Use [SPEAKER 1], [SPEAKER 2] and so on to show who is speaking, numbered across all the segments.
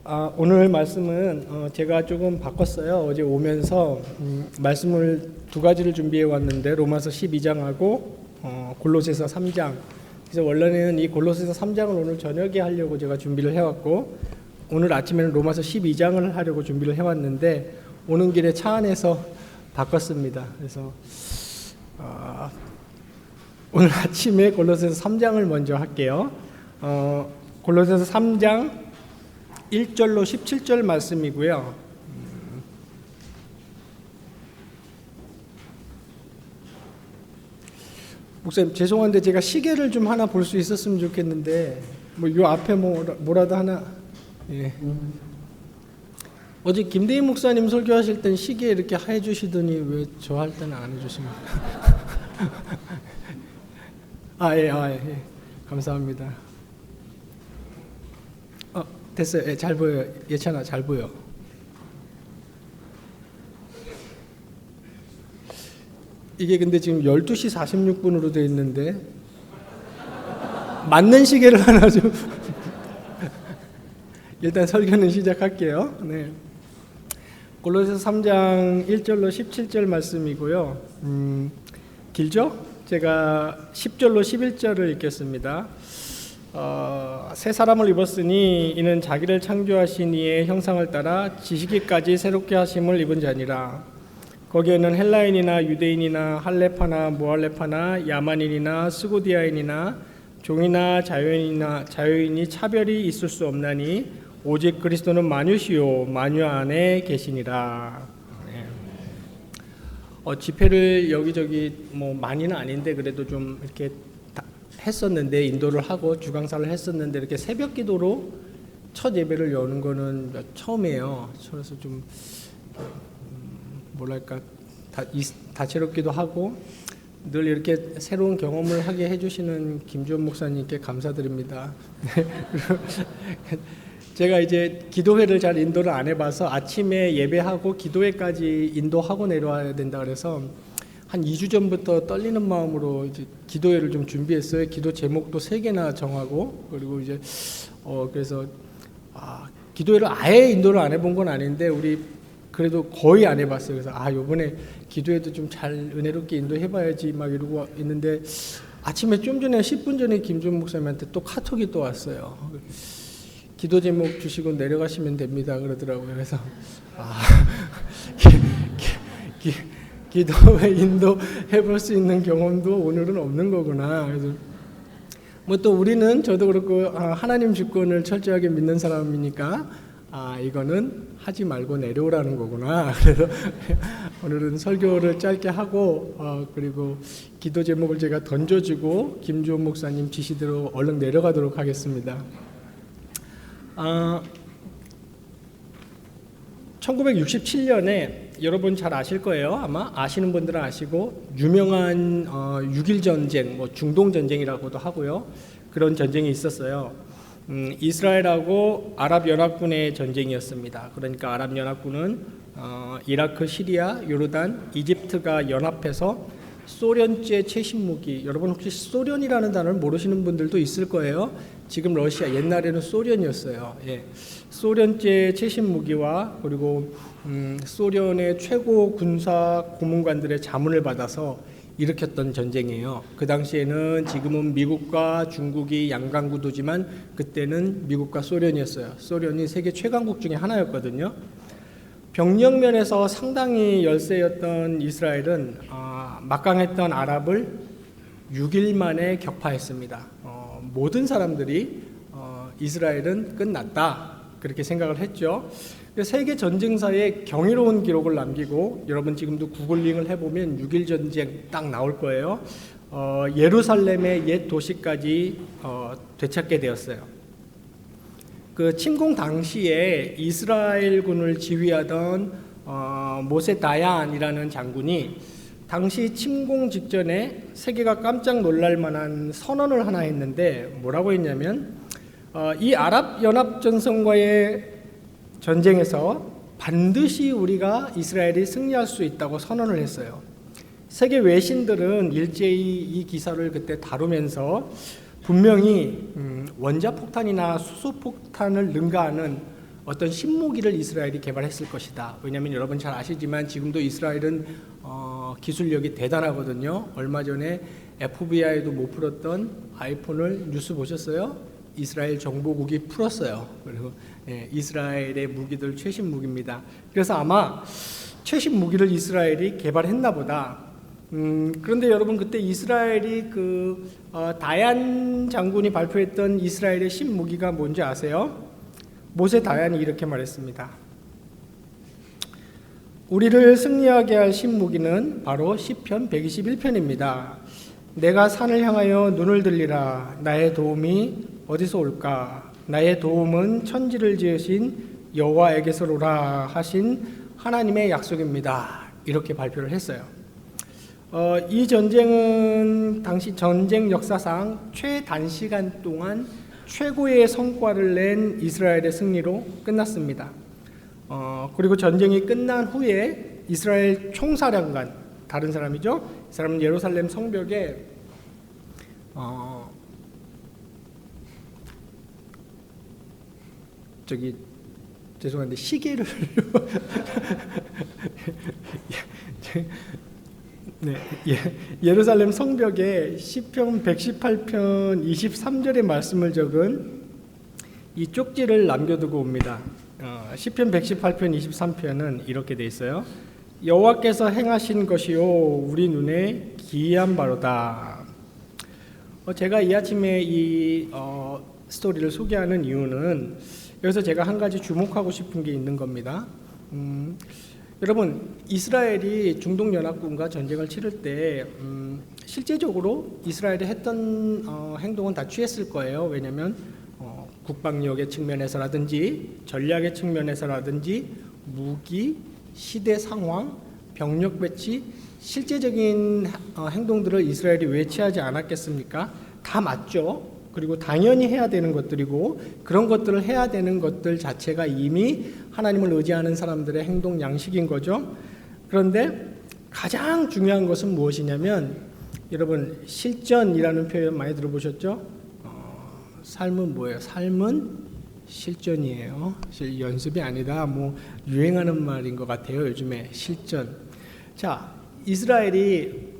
[SPEAKER 1] 오늘 말씀은 제가 조금 바꿨어요. 어제 오면서 말씀을 두 가지를 준비해 왔는데 로마서 12장하고 골로새서 3장. 그래서 원래는 이 골로새서 3장을 오늘 저녁에 하려고 제가 준비를 해왔고 오늘 아침에는 로마서 12장을 하려고 준비를 해왔는데 오는 길에 차 안에서 바꿨습니다. 그래서 오늘 아침에 골로새서 3장을 먼저 할게요. 골로새서 3장 1절로 17절 말씀이고요. 목사님 죄송한데 제가 시계를 좀 하나 볼 수 있었으면 좋겠는데 요 앞에 뭐라도 하나. 예. 어제 김대희 목사님 설교하실 땐 시계 이렇게 해주시더니 왜 저 할 때는 안 해주십니까? 예. 감사합니다. 됐어요. 예, 잘 보여요. 예찬아, 잘 보여. 이게 근데 지금 12시 46분으로 되어 있는데 맞는 시계를 하나 좀 일단 설교는 시작할게요. 네. 골로새서 3장 1절로 17절 말씀이고요. 길죠? 제가 10절로 11절을 읽겠습니다. 새 사람을 입었으니 이는 자기를 창조하신 이의 형상을 따라 지식이까지 새롭게 하심을 입은 자니라. 거기에는 헬라인이나 유대인이나 할레파나 무할레파나 야만인이나 스고디아인이나 종이나 자유인이 차별이 있을 수 없나니 오직 그리스도는 만유시요 만유 안에 계시니라. 집회를 여기저기 많이는 아닌데 그래도 좀 이렇게 했었는데 인도를 하고 주강사를 했었는데 이렇게 새벽 기도로 첫 예배를 여는 거는 처음이에요. 그래서 좀 뭐랄까 다채롭기도 하고 늘 이렇게 새로운 경험을 하게 해주시는 김주원 목사님께 감사드립니다. 제가 이제 기도회를 잘 인도를 안 해봐서 아침에 예배하고 기도회까지 인도하고 내려와야 된다 그래서 한 2주 전부터 떨리는 마음으로 이제 기도회를 좀 준비했어요. 기도 제목도 3개나 정하고 그리고 이제 그래서 기도회를 아예 인도를 안 해본 건 아닌데 우리 그래도 거의 안 해봤어요. 그래서 요번에 기도회도 좀 잘 은혜롭게 인도해봐야지 막 이러고 있는데 아침에 좀 전에 10분 전에 김준 목사님한테 또 카톡이 또 왔어요. 기도 제목 주시고 내려가시면 됩니다 그러더라고요. 그래서 기도회 인도 해볼 수 있는 경험도 오늘은 없는 거구나. 그래서 또 우리는 저도 그렇고 하나님 주권을 철저하게 믿는 사람이니까 이거는 하지 말고 내려오라는 거구나. 그래서 오늘은 설교를 짧게 하고 그리고 기도 제목을 제가 던져주고 김주원 목사님 지시대로 얼른 내려가도록 하겠습니다. 1967년에 여러분 잘 아실 거예요. 아마 아시는 분들은 아시고 유명한 6.1 전쟁, 중동 전쟁이라고도 하고요. 그런 전쟁이 있었어요. 이스라엘하고 아랍연합군의 전쟁이었습니다. 그러니까 아랍연합군은 이라크, 시리아, 요르단, 이집트가 연합해서 소련제 최신 무기, 여러분 혹시 소련이라는 단어를 모르시는 분들도 있을 거예요. 지금 러시아, 옛날에는 소련이었어요. 예. 소련제 최신 무기와 그리고 소련의 최고 군사 고문관들의 자문을 받아서 일으켰던 전쟁이에요. 그 당시에는 지금은 미국과 중국이 양강구도지만 그때는 미국과 소련이었어요. 소련이 세계 최강국 중에 하나였거든요. 병력면에서 상당히 열세였던 이스라엘은 막강했던 아랍을 6일 만에 격파했습니다. 모든 사람들이 이스라엘은 끝났다 그렇게 생각을 했죠. 세계 전쟁사에 경이로운 기록을 남기고 여러분 지금도 구글링을 해보면 6.1 전쟁 딱 나올 거예요. 예루살렘의 옛 도시까지 되찾게 되었어요. 그 침공 당시에 이스라엘군을 지휘하던 모세 다얀이라는 장군이 당시 침공 직전에 세계가 깜짝 놀랄 만한 선언을 하나 했는데 뭐라고 했냐면 이 아랍연합전선과의 전쟁에서 반드시 우리가 이스라엘이 승리할 수 있다고 선언을 했어요. 세계 외신들은 일제히 이 기사를 그때 다루면서 분명히 원자폭탄이나 수소폭탄을 능가하는 어떤 신무기를 이스라엘이 개발했을 것이다. 왜냐하면 여러분 잘 아시지만 지금도 이스라엘은 기술력이 대단하거든요. 얼마 전에 FBI도 못 풀었던 아이폰을 뉴스 보셨어요? 이스라엘 정보국이 풀었어요. 그리고 이스라엘의 무기들 최신 무기입니다. 그래서 아마 최신 무기를 이스라엘이 개발했나 보다. 그런데 여러분 그때 이스라엘이 다얀 장군이 발표했던 이스라엘의 신무기가 뭔지 아세요? 모세 다얀이 이렇게 말했습니다. 우리를 승리하게 할 신무기는 바로 시편 121편입니다. 내가 산을 향하여 눈을 들리라. 나의 도움이 어디서 올까? 나의 도움은 천지를 지으신 여호와에게서로라 하신 하나님의 약속입니다. 이렇게 발표를 했어요. 이 전쟁은 당시 전쟁 역사상 최단시간 동안 최고의 성과를 낸 이스라엘의 승리로 끝났습니다. 그리고 전쟁이 끝난 후에 이스라엘 총사령관, 다른 사람이죠. 이 사람은 예루살렘 성벽에 죄송한데 시계를 네, 예루살렘 성벽에 시편 118편 23절의 말씀을 적은 이 쪽지를 남겨두고 옵니다. 시편 118편 23편은 이렇게 돼 있어요. 여호와께서 행하신 것이요 우리 눈에 기이한 바로다. 제가 이 아침에 이 스토리를 소개하는 이유는 여기서 제가 한 가지 주목하고 싶은 게 있는 겁니다. 여러분, 이스라엘이 중동연합군과 전쟁을 치를 때 실제적으로 이스라엘이 했던 행동은 다 취했을 거예요. 왜냐하면 국방력의 측면에서라든지 전략의 측면에서라든지 무기, 시대 상황, 병력 배치, 실제적인 행동들을 이스라엘이 왜 취하지 않았겠습니까? 다 맞죠. 그리고 당연히 해야 되는 것들이고 그런 것들을 해야 되는 것들 자체가 이미 하나님을 의지하는 사람들의 행동 양식인 거죠. 그런데 가장 중요한 것은 무엇이냐면 여러분 실전이라는 표현 많이 들어보셨죠? 삶은 뭐예요? 삶은 실전이에요. 연습이 아니다. 유행하는 말인 것 같아요. 요즘에 실전. 자, 이스라엘이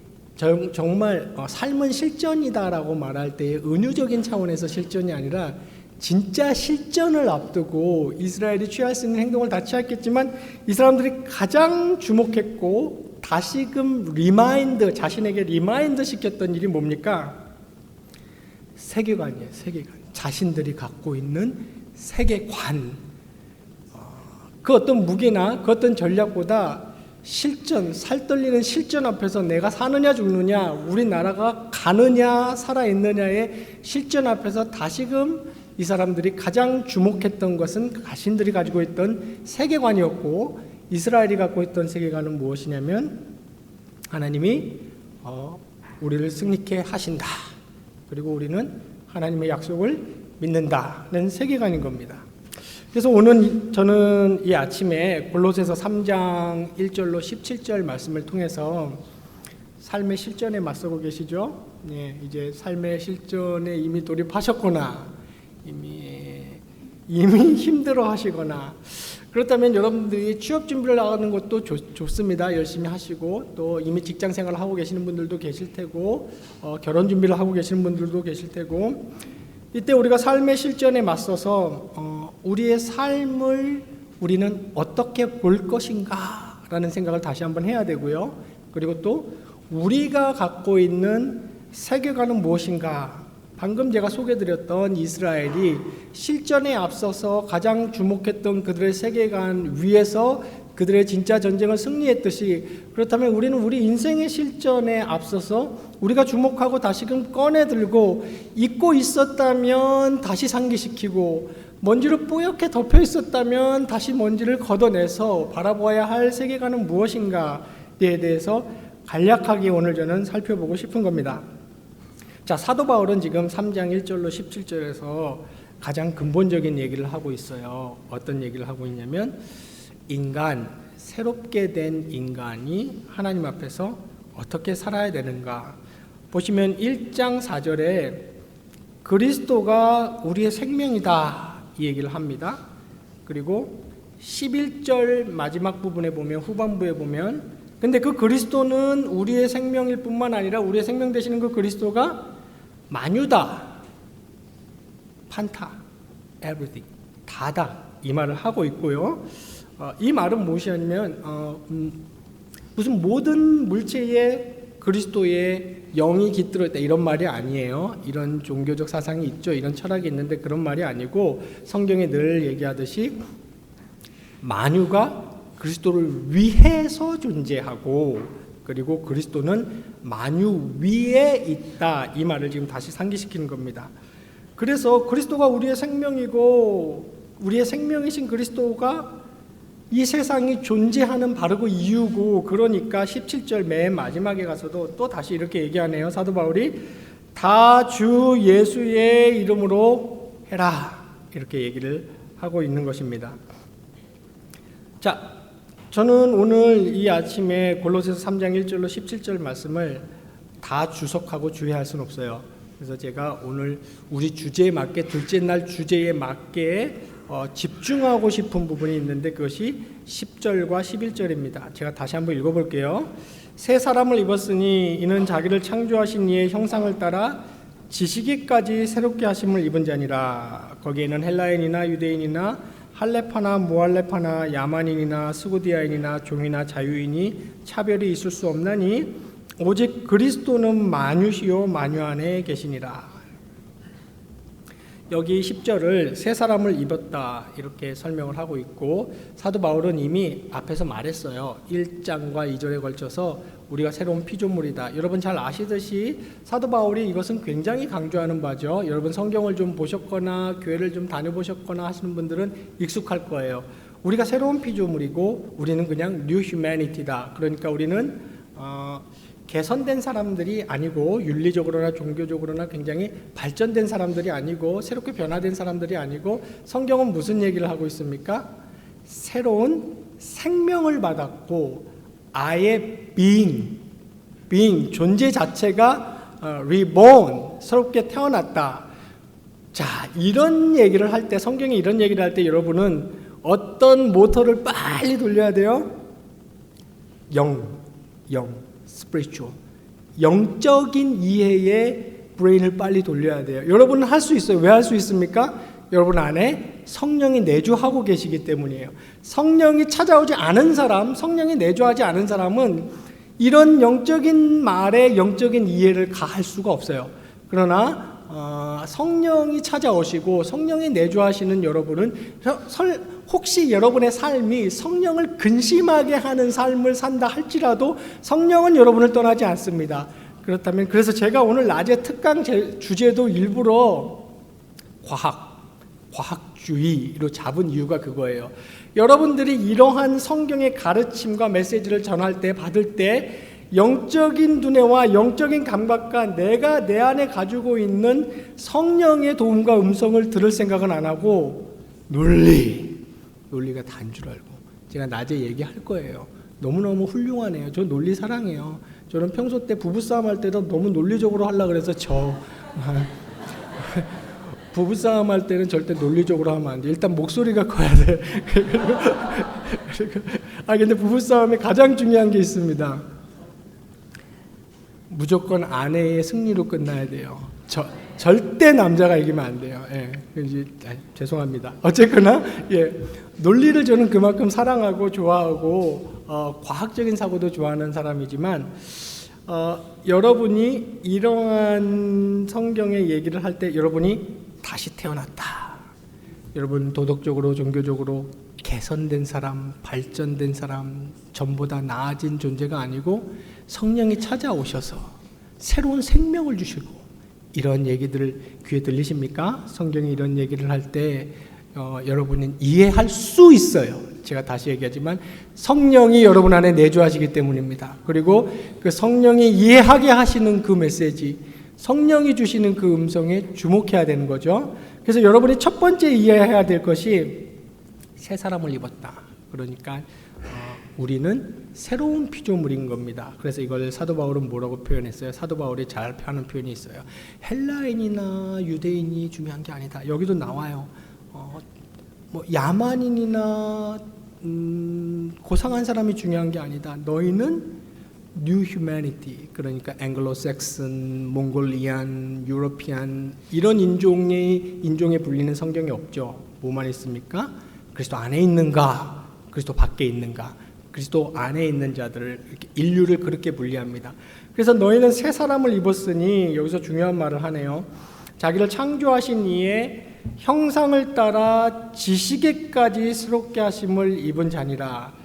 [SPEAKER 1] 정말 삶은 실전이다라고 말할 때 은유적인 차원에서 실전이 아니라 진짜 실전을 앞두고 이스라엘이 취할 수 있는 행동을 다 취했겠지만 이 사람들이 가장 주목했고 다시금 자신에게 리마인드 시켰던 일이 뭡니까? 세계관이에요. 세계관. 자신들이 갖고 있는 세계관. 그 어떤 무기나 그 어떤 전략보다 실전, 살떨리는 실전 앞에서 내가 사느냐 죽느냐, 우리나라가 가느냐 살아있느냐의 실전 앞에서 다시금 이 사람들이 가장 주목했던 것은 자신들이 가지고 있던 세계관이었고 이스라엘이 갖고 있던 세계관은 무엇이냐면 하나님이 우리를 승리케 하신다. 그리고 우리는 하나님의 약속을 믿는다는 세계관인 겁니다. 그래서 오늘 저는 이 아침에 골로새서 3장 1절로 17절 말씀을 통해서 삶의 실전에 맞서고 계시죠? 네, 이제 삶의 실전에 이미 돌입하셨거나 이미 힘들어 하시거나 그렇다면 여러분들이 취업 준비를 나가는 것도 좋습니다. 열심히 하시고 또 이미 직장 생활을 하고 계시는 분들도 계실 테고 결혼 준비를 하고 계시는 분들도 계실 테고 이때 우리가 삶의 실전에 맞서서 우리의 삶을 우리는 어떻게 볼 것인가 라는 생각을 다시 한번 해야 되고요. 그리고 또 우리가 갖고 있는 세계관은 무엇인가. 방금 제가 소개드렸던 이스라엘이 실전에 앞서서 가장 주목했던 그들의 세계관 위에서 그들의 진짜 전쟁을 승리했듯이 그렇다면 우리는 우리 인생의 실전에 앞서서 우리가 주목하고 다시금 꺼내들고 잊고 있었다면 다시 상기시키고 먼지로 뿌옇게 덮여 있었다면 다시 먼지를 걷어내서 바라보아야 할 세계관은 무엇인가에 대해서 간략하게 오늘 저는 살펴보고 싶은 겁니다. 자, 사도 바울은 지금 3장 1절로 17절에서 가장 근본적인 얘기를 하고 있어요. 어떤 얘기를 하고 있냐면 새롭게 된 인간이 하나님 앞에서 어떻게 살아야 되는가. 보시면 1장 4절에 그리스도가 우리의 생명이다 이 얘기를 합니다. 그리고 11절 마지막 부분에 보면, 후반부에 보면, 근데 그 그리스도는 우리의 생명일 뿐만 아니라 우리의 생명 되시는 그 그리스도가 만유다, 판타, everything, 다다, 이 말을 하고 있고요. 이 말은 무엇이냐면 무슨 모든 물체에 그리스도의 영이 깃들어 있다, 이런 말이 아니에요. 이런 종교적 사상이 있죠. 이런 철학이 있는데 그런 말이 아니고, 성경에 늘 얘기하듯이 만유가 그리스도를 위해서 존재하고, 그리고 그리스도는 만유 위에 있다, 이 말을 지금 다시 상기시키는 겁니다. 그래서 그리스도가 우리의 생명이고, 우리의 생명이신 그리스도가 이 세상이 존재하는 바로 그 이유고, 그러니까 17절 맨 마지막에 가서도 또 다시 이렇게 얘기하네요. 사도 바울이 다 주 예수의 이름으로 해라, 이렇게 얘기를 하고 있는 것입니다. 자, 저는 오늘 이 아침에 골로새서 3장 1절로 17절 말씀을 다 주석하고 주의할 수는 없어요. 그래서 제가 오늘 우리 주제에 맞게, 둘째 날 주제에 맞게 집중하고 싶은 부분이 있는데, 그것이 10절과 11절입니다. 제가 다시 한번 읽어볼게요. 새 사람을 입었으니 이는 자기를 창조하신 이의 형상을 따라 지식에까지 새롭게 하심을 입은 자니라. 거기에는 헬라인이나 유대인이나 할레파나 무할레파나 야만인이나 스고디아인이나 종이나 자유인이 차별이 있을 수 없나니 오직 그리스도는 만유시요 만유 안에 계시니라. 여기 10절을 새 사람을 입었다, 이렇게 설명을 하고 있고, 사도 바울은 이미 앞에서 말했어요. 1장과 2절에 걸쳐서 우리가 새로운 피조물이다. 여러분 잘 아시듯이 사도 바울이 이것은 굉장히 강조하는 바죠. 여러분 성경을 좀 보셨거나 교회를 좀 다녀보셨거나 하시는 분들은 익숙할 거예요. 우리가 새로운 피조물이고 우리는 그냥 뉴 휴머니티다. 그러니까 우리는 개선된 사람들이 아니고, 윤리적으로나 종교적으로나 굉장히 발전된 사람들이 아니고, 새롭게 변화된 사람들이 아니고, 성경은 무슨 얘기를 하고 있습니까? 새로운 생명을 받았고, 아예 being 존재 자체가 reborn, 새롭게 태어났다. 자, 이런 얘기를 할 때, 성경이 이런 얘기를 할 때 여러분은 어떤 모터를 빨리 돌려야 돼요? 영 spiritual, 영적인 이해의 브레인을 빨리 돌려야 돼요. 여러분은 할 수 있어요. 왜 할 수 있습니까? 여러분 안에 성령이 내주하고 계시기 때문이에요. 성령이 찾아오지 않은 사람, 성령이 내주하지 않은 사람은 이런 영적인 말에 영적인 이해를 가할 수가 없어요. 그러나 성령이 찾아오시고 성령이 내주하시는 여러분은, 혹시 여러분의 삶이 성령을 근심하게 하는 삶을 산다 할지라도 성령은 여러분을 떠나지 않습니다. 그렇다면, 그래서 제가 오늘 낮에 특강 주제도 일부러 과학주의로 잡은 이유가 그거예요. 여러분들이 이러한 성경의 가르침과 메시지를 전할 때, 받을 때 영적인 두뇌와 영적인 감각과 내가 내 안에 가지고 있는 성령의 도움과 음성을 들을 생각은 안 하고 논리가 다인 줄 알고, 제가 낮에 얘기할 거예요. 너무너무 훌륭하네요. 저 논리 사랑해요. 저는 평소 때 부부싸움 할 때도 너무 논리적으로 하려고 그래서 부부싸움 할 때는 절대 논리적으로 하면 안 돼. 일단 목소리가 커야 돼. 근데 부부싸움에 가장 중요한 게 있습니다. 무조건 아내의 승리로 끝나야 돼요. 절대 남자가 이기면 안 돼요. 죄송합니다. 어쨌거나 논리를 저는 그만큼 사랑하고 좋아하고 과학적인 사고도 좋아하는 사람이지만, 여러분이 이러한 성경의 얘기를 할 때 여러분이 다시 태어났다, 여러분 도덕적으로 종교적으로 개선된 사람, 발전된 사람, 전보다 나아진 존재가 아니고 성령이 찾아오셔서 새로운 생명을 주시고, 이런 얘기들을 귀에 들리십니까? 성경이 이런 얘기를 할 때 여러분은 이해할 수 있어요. 제가 다시 얘기하지만 성령이 여러분 안에 내주하시기 때문입니다. 그리고 그 성령이 이해하게 하시는 그 메시지, 성령이 주시는 그 음성에 주목해야 되는 거죠. 그래서 여러분이 첫 번째 이해해야 될 것이 새 사람을 입었다. 그러니까 우리는 새로운 피조물인 겁니다. 그래서 이걸 사도 바울은 뭐라고 표현했어요? 사도 바울이 잘 하는 표현이 있어요. 헬라인이나 유대인이 중요한 게 아니다. 여기도 나와요. 뭐 야만인이나 고상한 사람이 중요한 게 아니다. 너희는 New Humanity, 그러니까 앵글로색슨, 몽골리안, 유러피안 이런 인종에 불리는 성경이 없죠. 뭐만 있습니까? 그리스도 안에 있는가, 그리스도 밖에 있는가, 그리스도 안에 있는 자들을 인류를 그렇게 분리합니다. 그래서 너희는 새 사람을 입었으니 여기서 중요한 말을 하네요. 자기를 창조하신 이의 형상을 따라 지식에까지 새롭게 하심을 입은 자니라.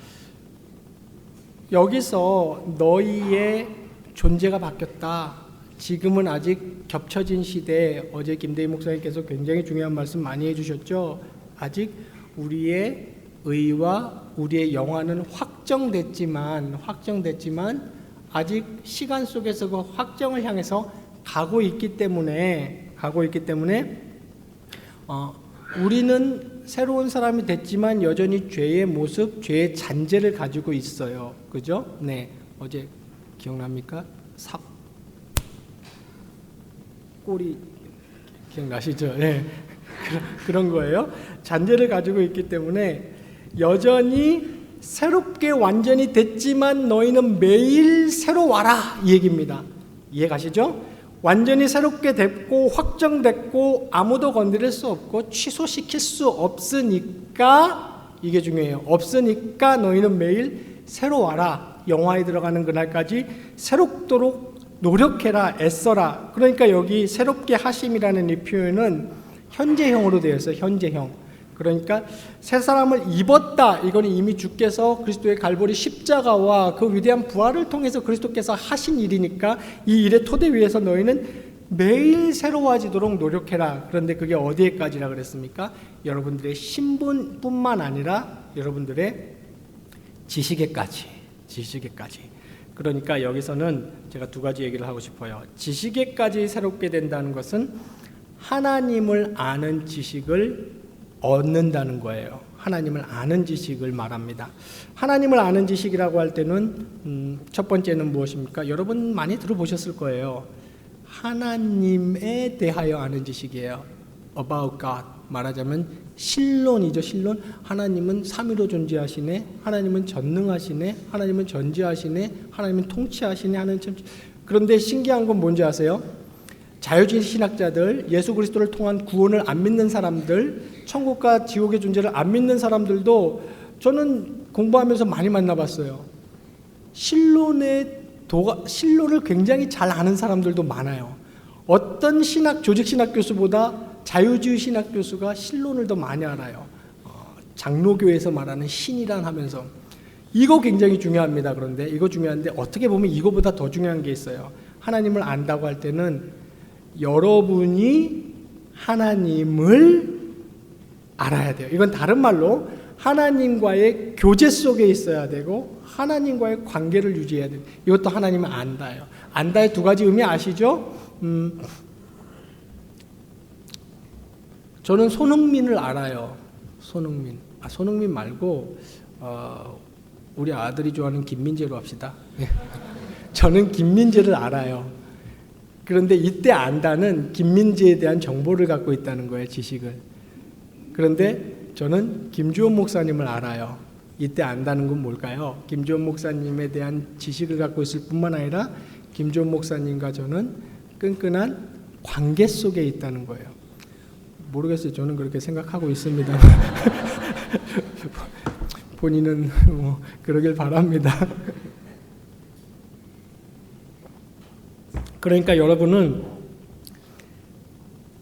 [SPEAKER 1] 여기서 너희의 존재가 바뀌었다. 지금은 아직 겹쳐진 시대에 어제 김대희 목사님께서 굉장히 중요한 말씀 많이 해주셨죠. 아직 우리의 의와 우리의 영화는 확정됐지만 아직 시간 속에서 그 확정을 향해서 가고 있기 때문에 우리는 새로운 사람이 됐지만 여전히 죄의 모습, 죄의 잔재를 가지고 있어요. 그죠? 네. 어제 기억납니까? 꼬리 기억나시죠? 네. 그런 거예요. 잔재를 가지고 있기 때문에 여전히 새롭게 완전히 됐지만 너희는 매일 새로 와라 이 얘기입니다. 이해 가시죠? 완전히 새롭게 됐고 확정됐고 아무도 건드릴 수 없고 취소시킬 수 없으니까, 이게 중요해요. 없으니까 너희는 매일 새로 와라. 영화에 들어가는 그날까지 새롭도록 노력해라, 애써라. 그러니까 여기 새롭게 하심이라는 이 표현은 현재형으로 되어 있어요. 현재형. 그러니까 새 사람을 입었다. 이거는 이미 주께서 그리스도의 갈보리 십자가와 그 위대한 부활을 통해서 그리스도께서 하신 일이니까 이 일의 토대 위에서 너희는 매일 새로워지도록 노력해라. 그런데 그게 어디에까지라 그랬습니까? 여러분들의 신분뿐만 아니라 여러분들의 지식에까지. 그러니까 여기서는 제가 두 가지 얘기를 하고 싶어요. 지식에까지 새롭게 된다는 것은 하나님을 아는 지식을 얻는다는 거예요. 하나님을 아는 지식을 말합니다. 하나님을 아는 지식이라고 할 때는 첫 번째는 무엇입니까? 여러분 많이 들어보셨을 거예요. 하나님에 대하여 아는 지식이에요. About God. 말하자면 신론이죠. 신론. 하나님은 삼위로 존재하시네. 하나님은 전능하시네. 하나님은 전지하시네. 하나님은 통치하시네. 그런데 신기한 건 뭔지 아세요? 자유주의 신학자들, 예수 그리스도를 통한 구원을 안 믿는 사람들, 천국과 지옥의 존재를 안 믿는 사람들도 저는 공부하면서 많이 만나봤어요. 신론을 굉장히 잘 아는 사람들도 많아요. 어떤 조직 신학 교수보다 자유주의 신학 교수가 신론을 더 많이 알아요. 장로교에서 말하는 신이란 하면서. 이거 굉장히 중요합니다. 그런데 이거 중요한데 어떻게 보면 이거보다 더 중요한 게 있어요. 하나님을 안다고 할 때는 여러분이 하나님을 알아야 돼요. 이건 다른 말로 하나님과의 교제 속에 있어야 되고 하나님과의 관계를 유지해야 돼요. 이것도 하나님을 안다예요. 안다의 두 가지 의미 아시죠? 저는 손흥민을 알아요. 손흥민 말고 우리 아들이 좋아하는 김민재로 합시다. 저는 김민재를 알아요. 그런데 이때 안다는 김민재에 대한 정보를 갖고 있다는 거예요. 지식을. 그런데 저는 김주원 목사님을 알아요. 이때 안다는 건 뭘까요? 김주원 목사님에 대한 지식을 갖고 있을 뿐만 아니라 김주원 목사님과 저는 끈끈한 관계 속에 있다는 거예요. 모르겠어요. 저는 그렇게 생각하고 있습니다. 본인은 뭐 그러길 바랍니다. 그러니까 여러분은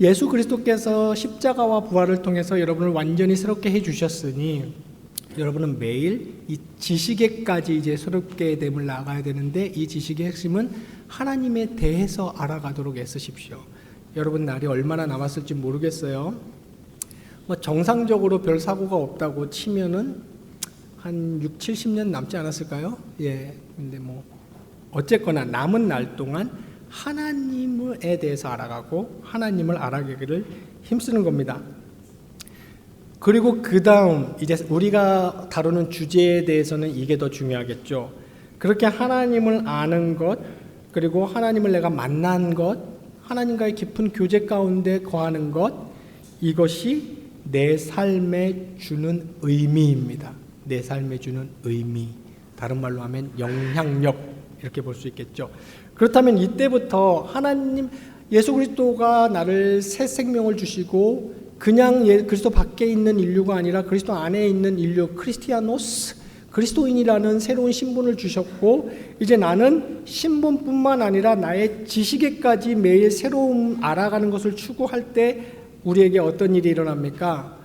[SPEAKER 1] 예수 그리스도께서 십자가와 부활을 통해서 여러분을 완전히 새롭게 해주셨으니 여러분은 매일 이 지식에까지 이제 새롭게 됨을 나가야 되는데 이 지식의 핵심은 하나님에 대해서 알아가도록 애쓰십시오. 여러분 날이 얼마나 남았을지 모르겠어요. 뭐 정상적으로 별 사고가 없다고 치면은 한 6, 70년 남지 않았을까요? 예. 근데 뭐 어쨌거나 남은 날 동안 하나님에 대해서 알아가고 하나님을 알아가기를 힘쓰는 겁니다. 그리고 그 다음 이제 우리가 다루는 주제에 대해서는 이게 더 중요하겠죠. 그렇게 하나님을 아는 것, 그리고 하나님을 내가 만난 것, 하나님과의 깊은 교제 가운데 거하는 것, 이것이 내 삶에 주는 의미입니다. 내 삶에 주는 의미. 다른 말로 하면 영향력, 이렇게 볼 수 있겠죠. 그렇다면 이때부터 하나님, 예수 그리스도가 나를 새 생명을 주시고 그냥 그리스도 밖에 있는 인류가 아니라 그리스도 안에 있는 인류, 크리스티아노스, 그리스도인이라는 새로운 신분을 주셨고, 이제 나는 신분뿐만 아니라 나의 지식에까지 매일 새로운 알아가는 것을 추구할 때 우리에게 어떤 일이 일어납니까?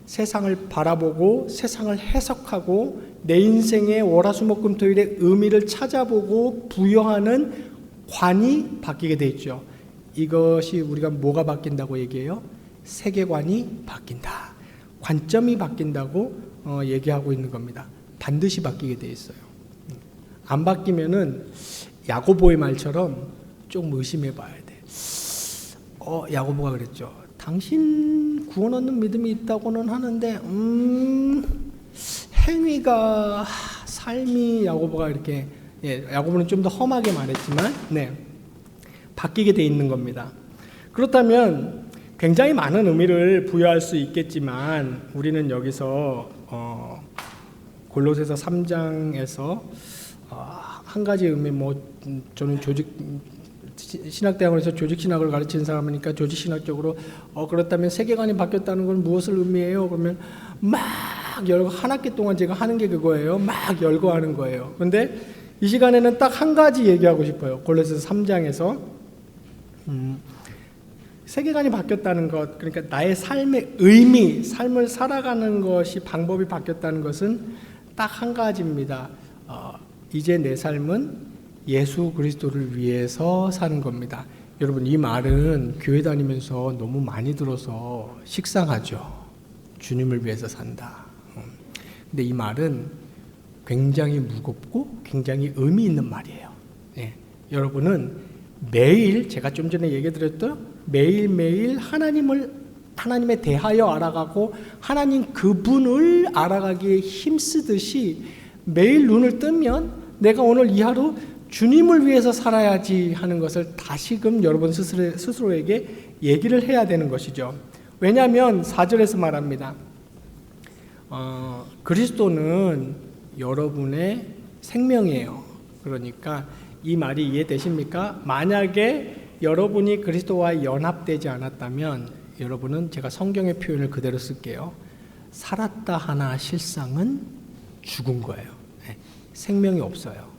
[SPEAKER 1] 세상을 바라보고 세상을 해석하고 내 인생의 월화수목금토일의 의미를 찾아보고 부여하는 관이 바뀌게 돼 있죠. 이것이 우리가 뭐가 바뀐다고 얘기해요? 세계관이 바뀐다. 관점이 바뀐다고 얘기하고 있는 겁니다. 반드시 바뀌게 돼 있어요. 안 바뀌면은 야고보의 말처럼 좀 의심해 봐야 돼. 야고보가 그랬죠. 당신 구원 얻는 믿음이 있다고는 하는데 행위가 삶이, 야고보가 이렇게, 야고보는 좀 더 험하게 말했지만 바뀌게 돼 있는 겁니다. 그렇다면 굉장히 많은 의미를 부여할 수 있겠지만 우리는 여기서 골로새서 3장에서 한 가지 의미, 저는 신학대학원에서 조직신학을 가르치는 사람이니까 조직신학적으로 그렇다면 세계관이 바뀌었다는 건 무엇을 의미해요? 그러면 막 열고, 한 학기 동안 제가 하는 게 그거예요. 막 열거하는 거예요. 그런데 이 시간에는 딱 한 가지 얘기하고 싶어요. 골로새서 3장에서 세계관이 바뀌었다는 것, 그러니까 나의 삶의 의미, 삶을 살아가는 것이, 방법이 바뀌었다는 것은 딱 한 가지입니다. 이제 내 삶은 예수 그리스도를 위해서 사는 겁니다. 여러분, 이 말은 교회 다니면서 너무 많이 들어서 식상하죠. 주님을 위해서 산다. 근데 이 말은 굉장히 무겁고 굉장히 의미 있는 말이에요. 여러분은 매일, 제가 좀 전에 얘기 드렸죠? 매일매일 하나님에 대하여 알아가고 하나님 그분을 알아가기에 힘쓰듯이 매일 눈을 뜨면 내가 오늘 이 하루 주님을 위해서 살아야지 하는 것을 다시금 여러분 스스로에게 얘기를 해야 되는 것이죠. 왜냐하면 4절에서 말합니다. 그리스도는 여러분의 생명이에요. 그러니까 이 말이 이해되십니까? 만약에 여러분이 그리스도와 연합되지 않았다면 여러분은, 제가 성경의 표현을 그대로 쓸게요. 살았다 하나 실상은 죽은 거예요. 생명이 없어요.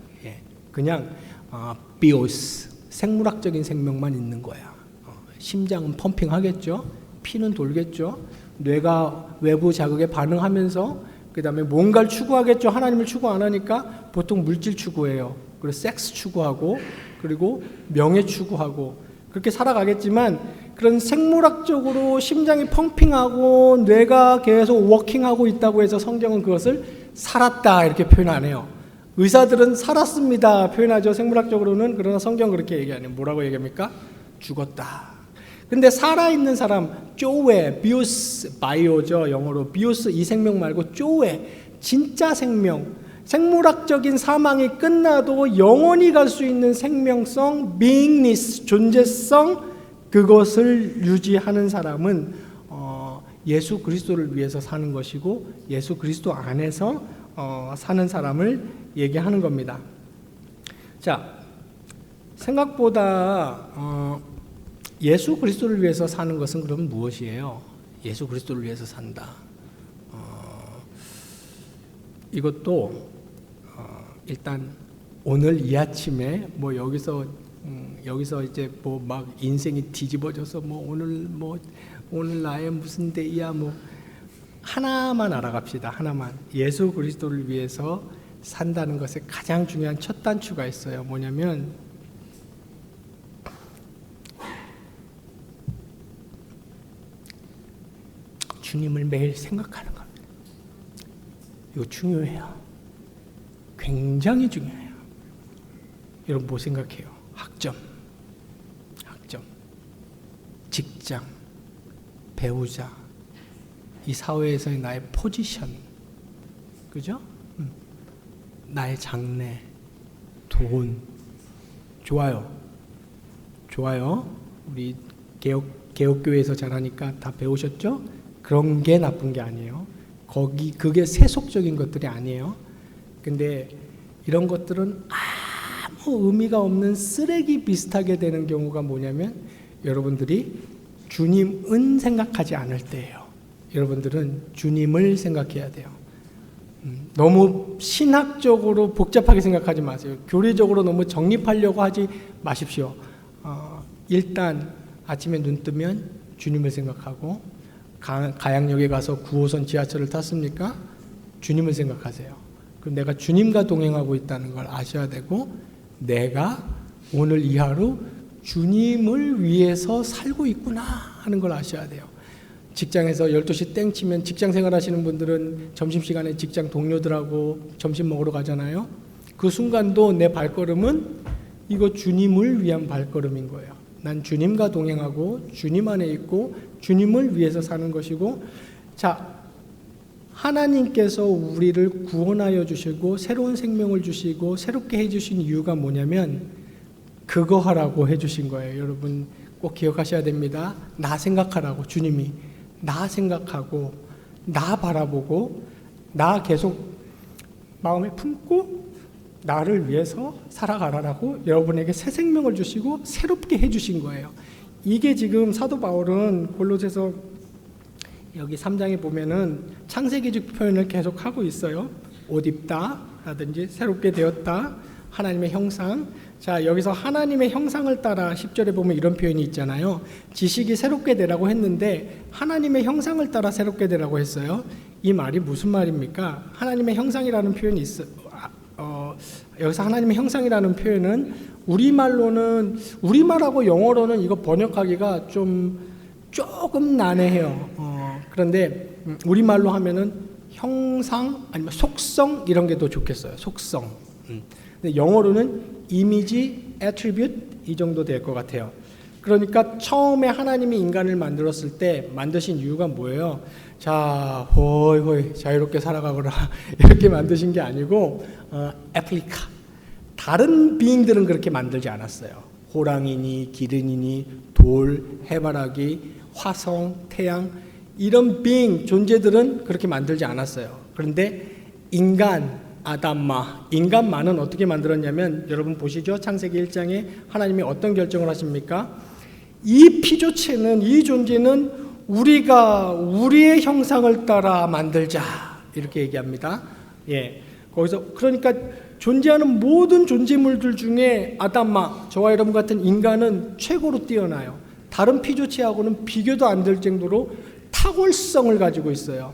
[SPEAKER 1] 그냥 비오스, 생물학적인 생명만 있는 거야. 심장은 펌핑하겠죠. 피는 돌겠죠. 뇌가 외부 자극에 반응하면서 그 다음에 뭔가를 추구하겠죠. 하나님을 추구 안 하니까 보통 물질 추구해요. 그리고 섹스 추구하고, 그리고 명예 추구하고, 그렇게 살아가겠지만 그런 생물학적으로 심장이 펌핑하고 뇌가 계속 워킹하고 있다고 해서 성경은 그것을 살았다 이렇게 표현 안 해요. 의사들은 살았습니다 표현하죠, 생물학적으로는. 그러나 성경은 그렇게 얘기 안 해요. 뭐라고 얘기합니까? 죽었다. 근데 살아있는 사람, 쪼웨, 비오스, 바이오죠, 영어로. 비오스, 이 생명 말고 쪼웨, 진짜 생명, 생물학적인 사망이 끝나도 영원히 갈 수 있는 생명성, beingness, 존재성, 그것을 유지하는 사람은 예수 그리스도를 위해서 사는 것이고 예수 그리스도 안에서 사는 사람을 얘기하는 겁니다. 자, 생각보다 예수 그리스도를 위해서 사는 것은 그럼 무엇이에요? 예수 그리스도를 위해서 산다. 이것도 일단 오늘 이 아침에 여기서 이제 막 인생이 뒤집어져서 오늘 나의 무슨 데이야 하나만 알아갑시다. 하나만. 예수 그리스도를 위해서 산다는 것에 가장 중요한 첫 단추가 있어요. 뭐냐면 주님을 매일 생각하는 겁니다. 이거 중요해요. 굉장히 중요해요. 여러분 뭐 생각해요? 학점, 직장, 배우자, 이 사회에서의 나의 포지션, 그죠? 나의 장래, 돈, 좋아요. 우리 개혁교회에서 자라니까 다 배우셨죠? 그런 게 나쁜 게 아니에요. 그게 세속적인 것들이 아니에요. 근데 이런 것들은 아무 의미가 없는 쓰레기 비슷하게 되는 경우가 뭐냐면 여러분들이 주님은 생각하지 않을 때예요. 여러분들은 주님을 생각해야 돼요. 너무 신학적으로 복잡하게 생각하지 마세요. 교리적으로 너무 정립하려고 하지 마십시오. 일단 아침에 눈 뜨면 주님을 생각하고 가양역에 가서 9호선 지하철을 탔습니까? 주님을 생각하세요. 그럼 내가 주님과 동행하고 있다는 걸 아셔야 되고 내가 오늘 이 하루 주님을 위해서 살고 있구나 하는 걸 아셔야 돼요. 직장에서 12시 땡 치면 직장생활 하시는 분들은 점심시간에 직장 동료들하고 점심 먹으러 가잖아요. 그 순간도 내 발걸음은 이거 주님을 위한 발걸음인 거예요. 난 주님과 동행하고 주님 안에 있고 주님을 위해서 사는 것이고, 자, 하나님께서 우리를 구원하여 주시고 새로운 생명을 주시고 새롭게 해주신 이유가 뭐냐면 그거 하라고 해주신 거예요. 여러분 꼭 기억하셔야 됩니다. 나 생각하라고. 주님이 나 생각하고 나 바라보고 나 계속 마음에 품고 나를 위해서 살아가라고 여러분에게 새 생명을 주시고 새롭게 해주신 거예요. 이게 지금 사도 바울은 골로새서 여기 3장에 보면은 창세기적 표현을 계속 하고 있어요. 옷 입다 라든지 새롭게 되었다, 하나님의 형상. 자, 여기서 하나님의 형상을 따라 10절에 보면 이런 표현이 있잖아요. 지식이 새롭게 되라고 했는데 하나님의 형상을 따라 새롭게 되라고 했어요. 이 말이 무슨 말입니까? 하나님의 형상이라는 표현이 있어요. 여기서 하나님의 형상이라는 표현은 우리말하고 영어로는 이거 번역하기가 조금 난해해요. 그런데 우리말로 하면은 형상 아니면 속성 이런 게 더 좋겠어요. 속성. 근데 영어로는 이미지, attribute 이 정도 될 것 같아요. 그러니까 처음에 하나님이 인간을 만들었을 때 만드신 이유가 뭐예요? 자, 호이 자유롭게 살아가거라 이렇게 만드신 게 아니고 애플리카. 다른 비잉들은 그렇게 만들지 않았어요. 호랑이니 기린이니 돌, 해바라기, 화성, 태양 이런 비잉 존재들은 그렇게 만들지 않았어요. 그런데 인간만은 어떻게 만들었냐면 여러분 보시죠. 창세기 1장에 하나님이 어떤 결정을 하십니까? 이 피조체는, 이 존재는 우리가 우리의 형상을 따라 만들자 이렇게 얘기합니다. 예, 거기서 그러니까 존재하는 모든 존재물들 중에 저와 여러분 같은 인간은 최고로 뛰어나요. 다른 피조체하고는 비교도 안 될 정도로 탁월성을 가지고 있어요.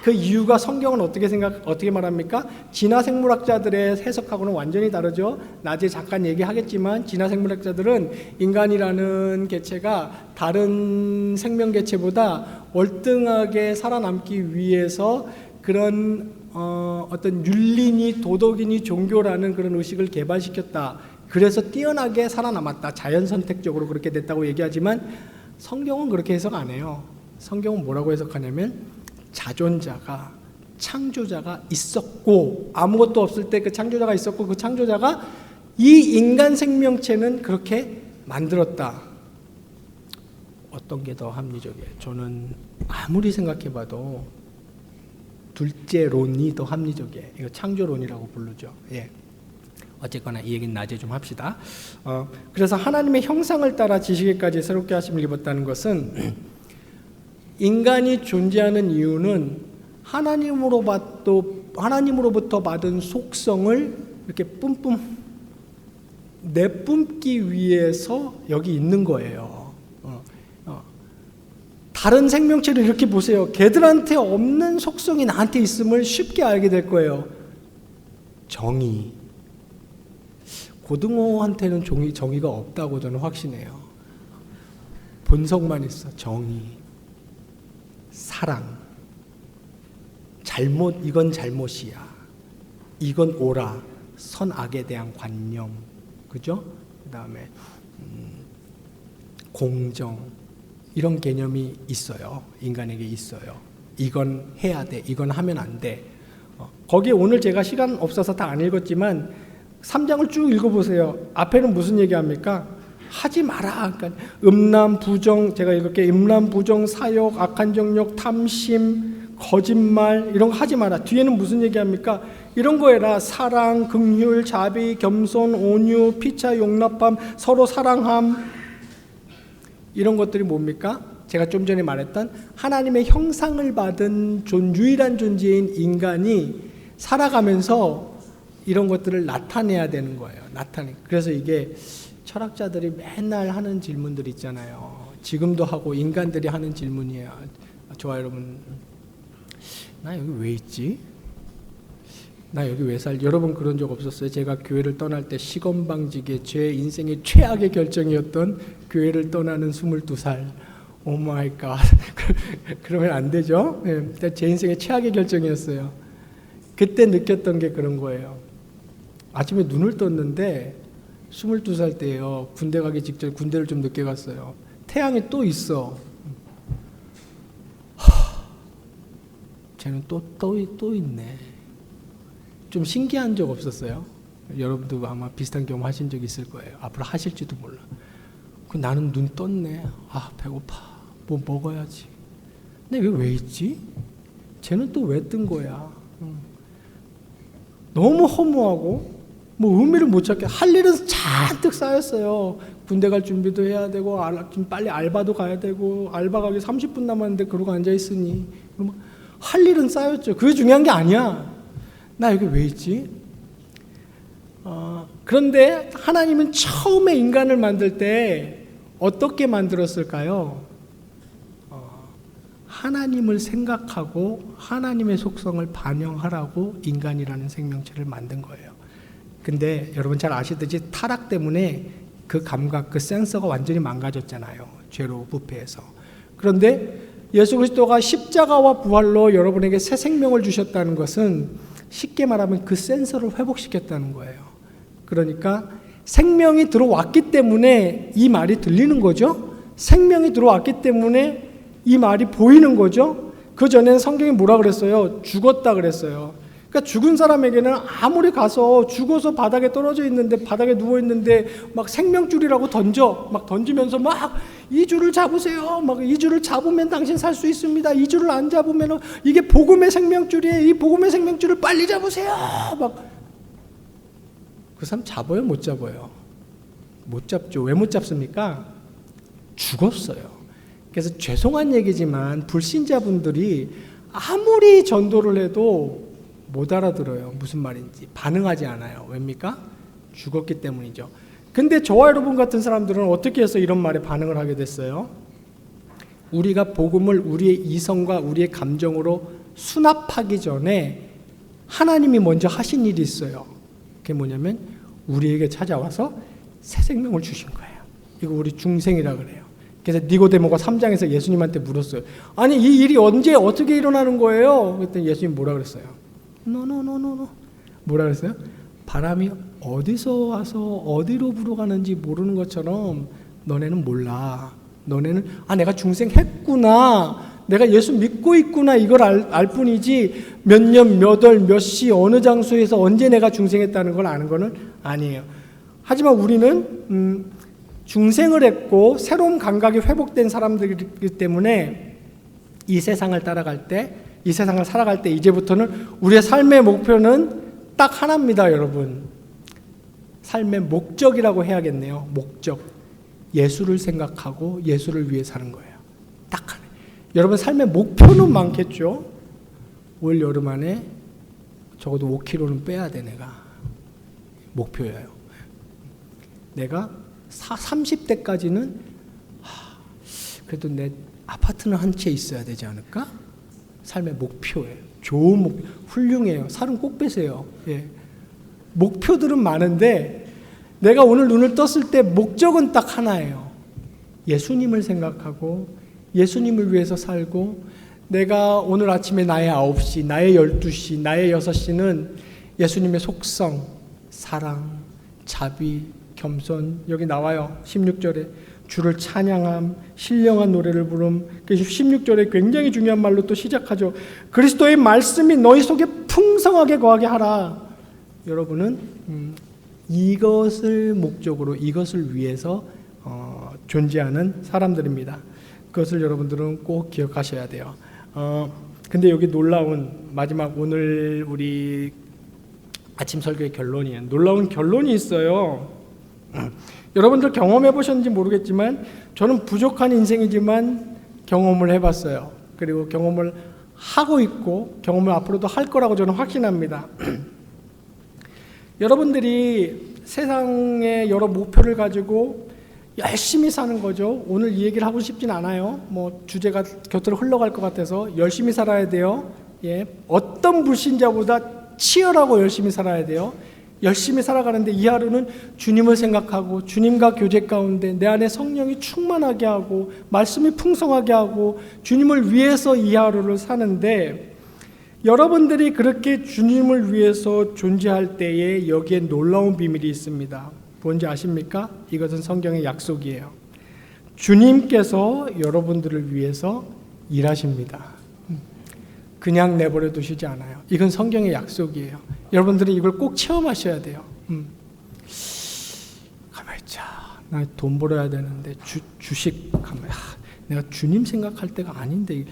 [SPEAKER 1] 그 이유가 성경은 어떻게 말합니까? 진화생물학자들의 해석하고는 완전히 다르죠. 나중에 잠깐 얘기하겠지만 진화생물학자들은 인간이라는 개체가 다른 생명개체보다 월등하게 살아남기 위해서 그런 어떤 윤리니 도덕이니 종교라는 그런 의식을 개발시켰다. 그래서 뛰어나게 살아남았다. 자연선택적으로 그렇게 됐다고 얘기하지만 성경은 그렇게 해석 안 해요. 성경은 뭐라고 해석하냐면 자존자가, 창조자가 있었고 아무것도 없을 때 그 창조자가 있었고 그 창조자가 이 인간 생명체는 그렇게 만들었다. 어떤 게 더 합리적이에요? 저는 아무리 생각해봐도 둘째론이 더 합리적이에요. 이거 창조론이라고 부르죠. 예. 어쨌거나 이 얘기는 낮에 좀 합시다. 그래서 하나님의 형상을 따라 지식에까지 새롭게 하심을 입었다는 것은 인간이 존재하는 이유는 하나님으로부터 받은 속성을 이렇게 내뿜기 위해서 여기 있는 거예요. 다른 생명체를 이렇게 보세요. 걔들한테 없는 속성이 나한테 있음을 쉽게 알게 될 거예요. 정의. 고등어한테는 정의가 없다고 저는 확신해요. 본성만 있어. 정의. 사랑, 이건 잘못이야, 이건 옳아, 선악에 대한 관념, 그죠? 그 다음에 공정, 이런 개념이 있어요. 인간에게 있어요. 이건 해야 돼, 이건 하면 안 돼. 거기에 오늘 제가 시간 없어서 다 안 읽었지만 3장을 쭉 읽어보세요. 앞에는 무슨 얘기합니까? 하지 마라. 그러니까 음란, 부정, 제가 이렇게 음란, 부정, 사욕, 악한 정욕, 탐심, 거짓말 이런 거 하지 마라. 뒤에는 무슨 얘기합니까? 이런 거 해라. 사랑, 긍휼, 자비, 겸손, 온유, 피차, 용납함, 서로 사랑함. 이런 것들이 뭡니까? 제가 좀 전에 말했던 하나님의 형상을 받은 유일한 존재인 인간이 살아가면서 이런 것들을 나타내야 되는 거예요. 그래서 이게 철학자들이 맨날 하는 질문들 있잖아요. 지금도 하고 인간들이 하는 질문이에요. 좋아요, 여러분. 나 여기 왜 있지? 나 여기 왜 살지? 여러분 그런 적 없었어요? 제가 교회를 떠날 때 시건방지게 제 인생의 최악의 결정이었던 교회를 떠나는 22살. 오 마이 갓. 그러면 안 되죠? 네, 제 인생의 최악의 결정이었어요. 그때 느꼈던 게 그런 거예요. 아침에 눈을 떴는데 22살 때예요. 군대 가기 직전 군대를 좀 늦게 갔어요. 태양이 또 있어. 쟤는 또 있네. 좀 신기한 적 없었어요? 여러분도 아마 비슷한 경험 하신 적 있을 거예요. 앞으로 하실지도 몰라. 나는 눈 떴네. 아, 배고파. 뭐 먹어야지. 근데 왜 있지? 쟤는 또 왜 뜬 거야? 너무 허무하고 뭐 의미를 못 찾게 할 일은 잔뜩 쌓였어요. 군대 갈 준비도 해야 되고 빨리 알바도 가야 되고 알바 가기 30분 남았는데 그러고 앉아 있으니 할 일은 쌓였죠. 그게 중요한 게 아니야. 나 여기 왜 있지? 그런데 하나님은 처음에 인간을 만들 때 어떻게 만들었을까요? 하나님을 생각하고 하나님의 속성을 반영하라고 인간이라는 생명체를 만든 거예요. 근데 여러분 잘 아시듯이 타락 때문에 그 감각, 그 센서가 완전히 망가졌잖아요. 죄로 부패해서. 그런데 예수 그리스도가 십자가와 부활로 여러분에게 새 생명을 주셨다는 것은 쉽게 말하면 그 센서를 회복시켰다는 거예요. 그러니까 생명이 들어왔기 때문에 이 말이 들리는 거죠. 생명이 들어왔기 때문에 이 말이 보이는 거죠. 그 전에는 성경이 뭐라 그랬어요? 죽었다 그랬어요. 그러니까 죽은 사람에게는 아무리 가서 죽어서 바닥에 떨어져 있는데 바닥에 누워 있는데 막 생명줄이라고 막 던지면서 막 이 줄을 잡으세요. 막 이 줄을 잡으면 당신 살 수 있습니다. 이 줄을 안 잡으면 이게 복음의 생명줄이에요. 이 복음의 생명줄을 빨리 잡으세요. 막 그 사람 잡아요? 못 잡아요? 못 잡죠. 왜 못 잡습니까? 죽었어요. 그래서 죄송한 얘기지만 불신자분들이 아무리 전도를 해도 못 알아들어요. 무슨 말인지. 반응하지 않아요. 왜입니까? 죽었기 때문이죠. 근데 저와 여러분 같은 사람들은 어떻게 해서 이런 말에 반응을 하게 됐어요? 우리가 복음을 우리의 이성과 우리의 감정으로 수납하기 전에 하나님이 먼저 하신 일이 있어요. 그게 뭐냐면 우리에게 찾아와서 새 생명을 주신 거예요. 이거 우리 중생이라 그래요. 그래서 니고데모가 3장에서 예수님한테 물었어요. 아니 이 일이 언제 어떻게 일어나는 거예요? 그랬더니 예수님 뭐라 그랬어요? 노노노노노. 뭐라 그랬어요? 바람이 어디서 와서 어디로 불어가는지 모르는 것처럼 너네는 몰라. 너네는 내가 중생했구나. 내가 예수 믿고 있구나. 이걸 알 뿐이지 몇 년, 몇 월, 몇 시, 어느 장소에서 언제 내가 중생했다는 걸 아는 거는 아니에요. 하지만 우리는 중생을 했고 새로운 감각이 회복된 사람들이기 때문에 이 세상을 따라갈 때, 이 세상을 살아갈 때 이제부터는 우리의 삶의 목표는 딱 하나입니다, 여러분. 삶의 목적이라고 해야겠네요. 목적. 예수를 생각하고 예수를 위해 사는 거예요. 딱 하나. 여러분 삶의 목표는 많겠죠. 올 여름 안에 적어도 5kg는 빼야 돼. 내가 목표예요. 내가 30대까지는 그래도 내 아파트는 한 채 있어야 되지 않을까? 삶의 목표예요. 좋은 목표, 훌륭해요. 살은 꼭 빼세요. 예. 목표들은 많은데 내가 오늘 눈을 떴을 때 목적은 딱 하나예요. 예수님을 생각하고 예수님을 위해서 살고 내가 오늘 아침에 나의 9시, 나의 12시, 나의 6시는 예수님의 속성, 사랑, 자비, 겸손 여기 나와요. 16절에 주를 찬양함, 신령한 노래를 부름. 16절에 굉장히 중요한 말로 또 시작하죠. 그리스도의 말씀이 너희 속에 풍성하게 거하게 하라. 여러분은 이것을 목적으로 이것을 위해서 존재하는 사람들입니다. 그것을 여러분들은 꼭 기억하셔야 돼요. 근데 여기 놀라운 마지막 오늘 우리 아침 설교의 결론이에요. 놀라운 결론이 있어요. 여러분들 경험해 보셨는지 모르겠지만 저는 부족한 인생이지만 경험을 해봤어요. 그리고 경험을 하고 있고 경험을 앞으로도 할 거라고 저는 확신합니다. 여러분들이 세상에 여러 목표를 가지고 열심히 사는 거죠. 오늘 이 얘기를 하고 싶진 않아요. 뭐 주제가 곁으로 흘러갈 것 같아서 열심히 살아야 돼요. 예, 어떤 불신자보다 치열하고 열심히 살아야 돼요. 열심히 살아가는데 이 하루는 주님을 생각하고 주님과 교제 가운데 내 안에 성령이 충만하게 하고 말씀이 풍성하게 하고 주님을 위해서 이 하루를 사는데 여러분들이 그렇게 주님을 위해서 존재할 때에 여기에 놀라운 비밀이 있습니다. 뭔지 아십니까? 이것은 성경의 약속이에요. 주님께서 여러분들을 위해서 일하십니다. 그냥 내버려 두시지 않아요. 이건 성경의 약속이에요. 여러분들은 이걸 꼭 체험하셔야 돼요. 가만히 있자. 나 돈 벌어야 되는데 주식 가만히. 내가 주님 생각할 때가 아닌데.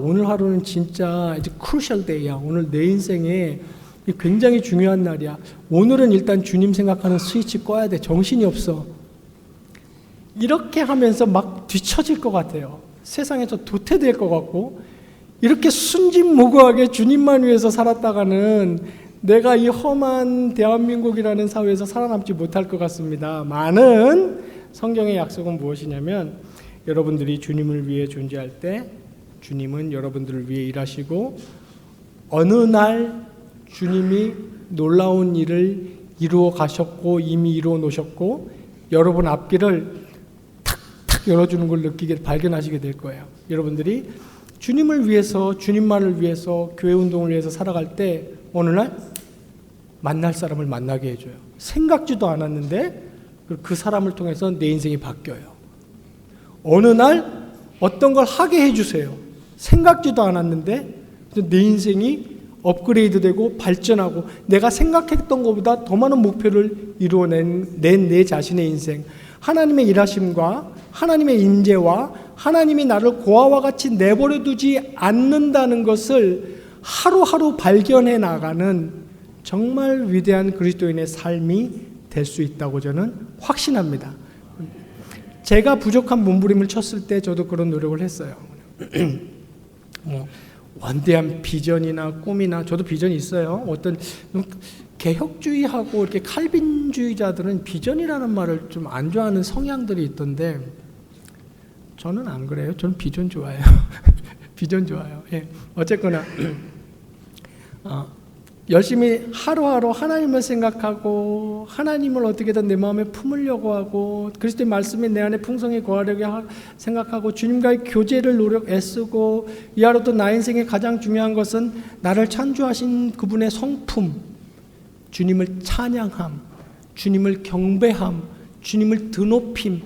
[SPEAKER 1] 오늘 하루는 진짜 이제 크루셜 데이야. 오늘 내 인생에 굉장히 중요한 날이야. 오늘은 일단 주님 생각하는 스위치 꺼야 돼. 정신이 없어. 이렇게 하면서 막 뒤처질 것 같아요. 세상에서 도태될 것 같고 이렇게 순진무구하게 주님만 위해서 살았다가는 내가 이 험한 대한민국이라는 사회에서 살아남지 못할 것 같습니다. 많은 성경의 약속은 무엇이냐면 여러분들이 주님을 위해 존재할 때 주님은 여러분들을 위해 일하시고 어느 날 주님이 놀라운 일을 이루어 가셨고 이미 이루어 놓으셨고 여러분 앞길을 탁탁 열어주는 걸 발견하시게 될 거예요. 여러분들이 주님을 위해서 주님만을 위해서 교회 운동을 위해서 살아갈 때 어느 날 만날 사람을 만나게 해줘요. 생각지도 않았는데 그 사람을 통해서 내 인생이 바뀌어요. 어느 날 어떤 걸 하게 해주세요. 생각지도 않았는데 내 인생이 업그레이드되고 발전하고 내가 생각했던 것보다 더 많은 목표를 이루어낸 내 자신의 인생, 하나님의 일하심과 하나님의 임재와 하나님이 나를 고아와 같이 내버려 두지 않는다는 것을 하루하루 발견해 나가는 정말 위대한 그리스도인의 삶이 될 수 있다고 저는 확신합니다. 제가 부족한 몸부림을 쳤을 때 저도 그런 노력을 했어요. 원대한 비전이나 꿈이나 저도 비전이 있어요. 어떤 개혁주의하고 이렇게 칼빈주의자들은 비전이라는 말을 좀 안 좋아하는 성향들이 있던데 저는 안 그래요. 저는 비전 좋아해요. 비전 좋아요. 예. 어쨌거나 열심히 하루하루 하나님을 생각하고 하나님을 어떻게든 내 마음에 품으려고 하고 그리스도의 말씀이 내 안에 풍성히 거하려고 생각하고 주님과의 교제를 애쓰고 이 하루도 나 인생의 가장 중요한 것은 나를 창조하신 그분의 성품, 주님을 찬양함, 주님을 경배함, 주님을 드높임,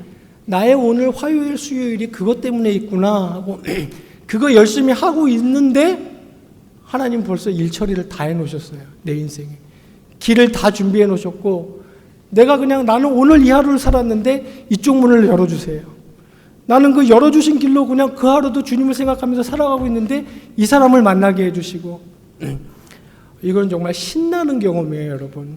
[SPEAKER 1] 나의 오늘 화요일 수요일이 그것 때문에 있구나 하고 그거 열심히 하고 있는데 하나님 벌써 일 처리를 다 해놓으셨어요. 내 인생에 길을 다 준비해 놓으셨고 내가 그냥 나는 오늘 이 하루를 살았는데 이쪽 문을 열어주세요. 나는 그 열어주신 길로 그냥 그 하루도 주님을 생각하면서 살아가고 있는데 이 사람을 만나게 해주시고 이건 정말 신나는 경험이에요. 여러분,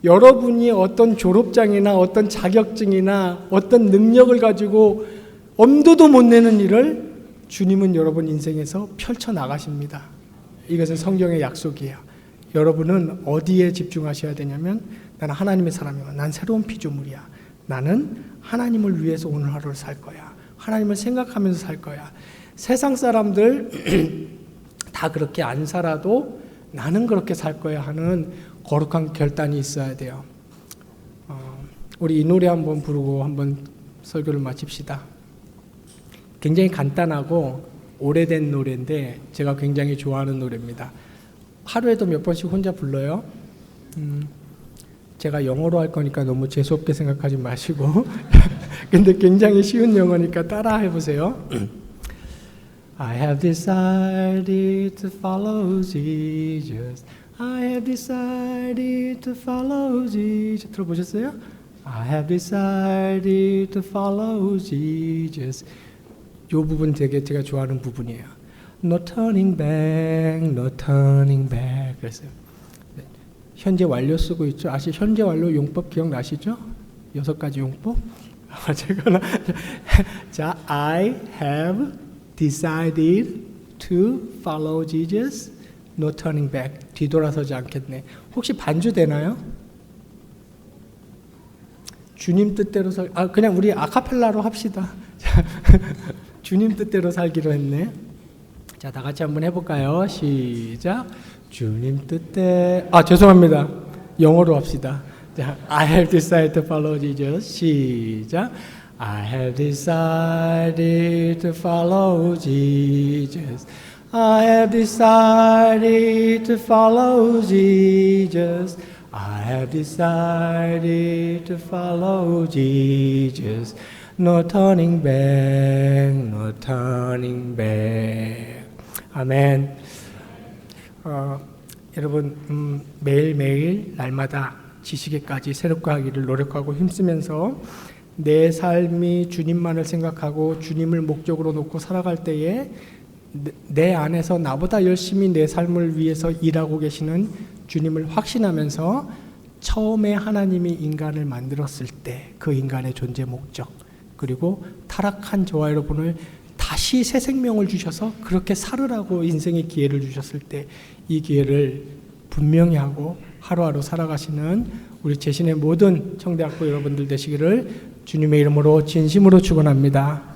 [SPEAKER 1] 여러분이 어떤 졸업장이나 어떤 자격증이나 어떤 능력을 가지고 엄두도 못 내는 일을 주님은 여러분 인생에서 펼쳐나가십니다. 이것은 성경의 약속이에요. 여러분은 어디에 집중하셔야 되냐면 나는 하나님의 사람이야. 난 새로운 피조물이야. 나는 하나님을 위해서 오늘 하루를 살 거야. 하나님을 생각하면서 살 거야. 세상 사람들 다 그렇게 안 살아도 나는 그렇게 살 거야 하는 거룩한 결단이 있어야 돼요. 우리 이 노래 한번 부르고 한번 설교를 마칩시다. 굉장히 간단하고 오래된 노래인데 제가 굉장히 좋아하는 노래입니다. 하루에도 몇 번씩 혼자 불러요. 제가 영어로 할 거니까 너무 재수없게 생각하지 마시고 근데 굉장히 쉬운 영어니까 따라 해보세요. I have decided to follow Jesus. I have decided to follow Jesus. 들어보셨어요? I have decided to follow Jesus. 요 부분 되게 제가 좋아하는 부분이에요. No turning back, no turning back. 그랬어요. 네. 현재 완료 쓰고 있죠. 현재 완료 용법 기억나시죠? 6가지 용법. 어쨌거나 자, I have decided to follow Jesus. No turning back. 뒤돌아서지 않겠네. 혹시 반주 되나요? 주님 뜻대로 그냥 우리 아카펠라로 합시다. 주님 뜻대로 살기로 했네. 자, 다 같이 한번 해볼까요? 시작. 주님 뜻대. 죄송합니다. 영어로 합시다. 자, I have decided to follow Jesus. 시작. I have decided to follow Jesus. I have decided to follow Jesus. I have decided to follow Jesus. No turning back, no turning back. 아멘. 여러분 매일매일 날마다 지식에까지 새롭게 하기를 노력하고 힘쓰면서 내 삶이 주님만을 생각하고 주님을 목적으로 놓고 살아갈 때에 내 안에서 나보다 열심히 내 삶을 위해서 일하고 계시는 주님을 확신하면서 처음에 하나님이 인간을 만들었을 때 그 인간의 존재 목적, 그리고 타락한 저와 여러분을 다시 새 생명을 주셔서 그렇게 살으라고 인생의 기회를 주셨을 때 이 기회를 분명히 하고 하루하루 살아가시는 우리 제신의 모든 청대학교 여러분들 되시기를 주님의 이름으로 진심으로 축원합니다.